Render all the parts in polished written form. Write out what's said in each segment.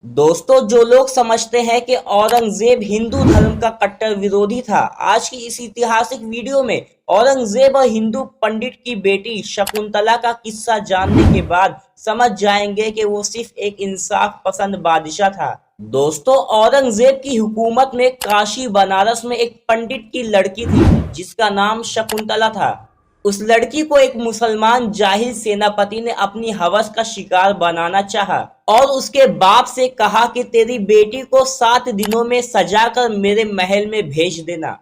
दोस्तों, जो लोग समझते हैं कि औरंगजेब हिंदू धर्म का कट्टर विरोधी था, आज की इस ऐतिहासिक वीडियो में औरंगजेब और हिंदू पंडित की बेटी शकुंतला का किस्सा जानने के बाद समझ जाएंगे कि वो सिर्फ एक इंसाफ पसंद बादशाह था। दोस्तों, औरंगजेब की हुकूमत में काशी बनारस में एक पंडित की लड़की थी जिसका नाम शकुंतला था। उस लड़की को एक मुसलमान जाहिल सेनापति ने अपनी हवस का शिकार बनाना चाहा और उसके बाप से कहा कि तेरी बेटी को 7 दिनों में सजाकर मेरे महल में भेज देना।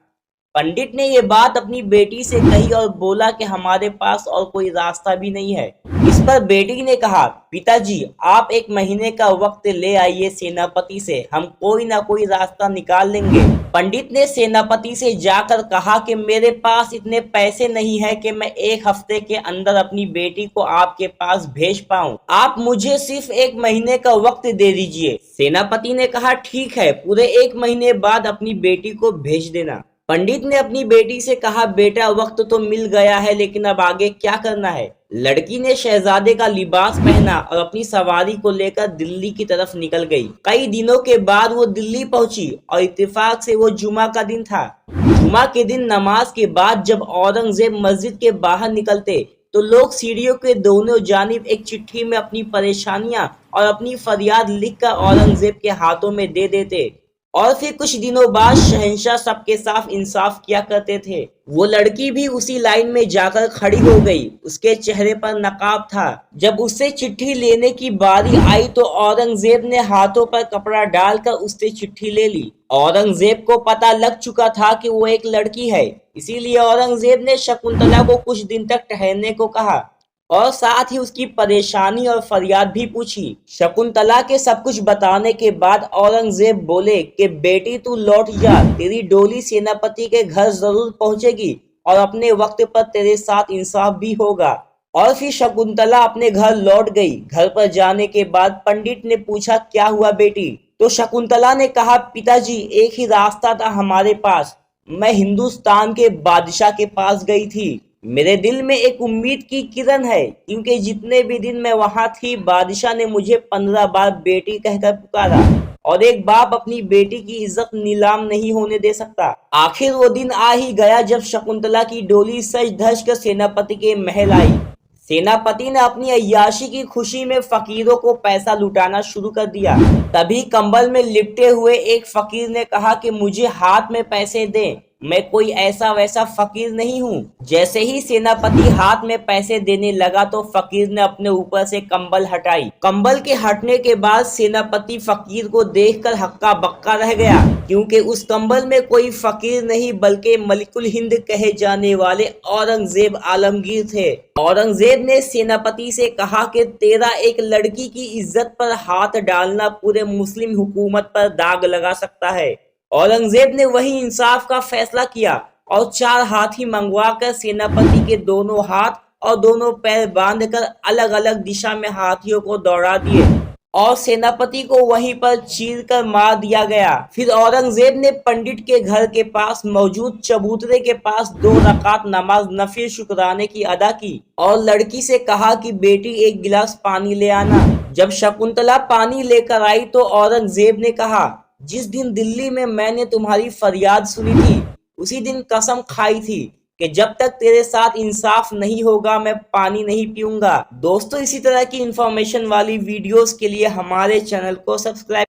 पंडित ने ये बात अपनी बेटी से कही और बोला कि हमारे पास और कोई रास्ता भी नहीं है। इस पर बेटी ने कहा, पिताजी आप 1 महीने का वक्त ले आइए सेनापति से, हम कोई ना कोई रास्ता निकाल लेंगे। पंडित ने सेनापति से जाकर कहा कि मेरे पास इतने पैसे नहीं है कि मैं 1 हफ्ते के अंदर अपनी बेटी को आपके पास भेज पाऊं। आप मुझे सिर्फ 1 महीने का वक्त दे दीजिए। सेनापति ने कहा, ठीक है, पूरे 1 महीने बाद अपनी बेटी को भेज देना। पंडित ने अपनी बेटी से कहा, बेटा वक्त तो मिल गया है, लेकिन अब आगे क्या करना है। लड़की ने शहजादे का लिबास पहना और अपनी सवारी को लेकर दिल्ली की तरफ निकल गई। कई दिनों के बाद वो दिल्ली पहुंची और इत्तेफाक से वो जुमा का दिन था। जुमा के दिन नमाज के बाद जब औरंगजेब मस्जिद के बाहर निकलते तो लोग सीढ़ियों के दोनों जानिब एक चिट्ठी में अपनी परेशानियां और अपनी फरियाद लिखकर औरंगजेब के हाथों में दे देते और फिर कुछ दिनों बाद शहंशाह सबके साथ इंसाफ किया करते थे। वो लड़की भी उसी लाइन में जाकर खड़ी हो गई। उसके चेहरे पर नकाब था। जब उससे चिट्ठी लेने की बारी आई तो औरंगजेब ने हाथों पर कपड़ा डालकर उससे चिट्ठी ले ली। औरंगजेब को पता लग चुका था कि वो एक लड़की है, इसीलिए औरंगजेब ने शकुंतला को कुछ दिन तक ठहरने को कहा और साथ ही उसकी परेशानी और फरियाद भी पूछी। शकुंतला के सब कुछ बताने के बाद औरंगजेब बोले कि बेटी तू लौट जा, तेरी डोली सेनापति के घर जरूर पहुंचेगी और अपने वक्त पर तेरे साथ इंसाफ भी होगा। और फिर शकुंतला अपने घर लौट गई। घर पर जाने के बाद पंडित ने पूछा, क्या हुआ बेटी? तो शकुंतला ने कहा, पिताजी एक ही रास्ता था हमारे पास, मैं हिंदुस्तान के बादशाह के पास गई थी। मेरे दिल में एक उम्मीद की किरण है, क्योंकि जितने भी दिन मैं वहां थी बादशाह ने मुझे 15 बार बेटी कहकर पुकारा और एक बाप अपनी बेटी की इज्जत नीलाम नहीं होने दे सकता। आखिर वो दिन आ ही गया जब शकुंतला की डोली सज धज कर सेनापति के महल आई। सेनापति ने अपनी अय्याशी की खुशी में फकीरों को पैसा लुटाना शुरू कर दिया। तभी कंबल में लिपटे हुए एक फकीर ने कहा कि मुझे हाथ में पैसे दें, मैं कोई ऐसा वैसा फकीर नहीं हूँ। जैसे ही सेनापति हाथ में पैसे देने लगा तो फकीर ने अपने ऊपर से कंबल हटाई। कंबल के हटने के बाद सेनापति फकीर को देखकर हक्का बक्का रह गया, क्योंकि उस कंबल में कोई फकीर नहीं बल्कि मलिकुल हिंद कहे जाने वाले औरंगजेब आलमगीर थे। औरंगजेब ने सेनापति से कहा कि तेरा एक लड़की की इज्जत पर हाथ डालना पूरे मुस्लिम हुकूमत पर दाग लगा सकता है। औरंगजेब ने वही इंसाफ का फैसला किया और 4 हाथी मंगवाकर सेनापति के दोनों हाथ और दोनों पैर बांधकर अलग अलग दिशा में हाथियों को दौड़ा दिए और सेनापति को वहीं पर चीर कर मार दिया गया। फिर औरंगजेब ने पंडित के घर के पास मौजूद चबूतरे के पास 2 रकात नमाज नफिल शुक्राने की अदा की और लड़की से कहा कि बेटी एक गिलास पानी ले आना। जब शकुंतला पानी लेकर आई तो औरंगजेब ने कहा, जिस दिन दिल्ली में मैंने तुम्हारी फरियाद सुनी थी उसी दिन कसम खाई थी कि जब तक तेरे साथ इंसाफ नहीं होगा मैं पानी नहीं पीऊंगा। दोस्तों, इसी तरह की इंफॉर्मेशन वाली वीडियोस के लिए हमारे चैनल को सब्सक्राइब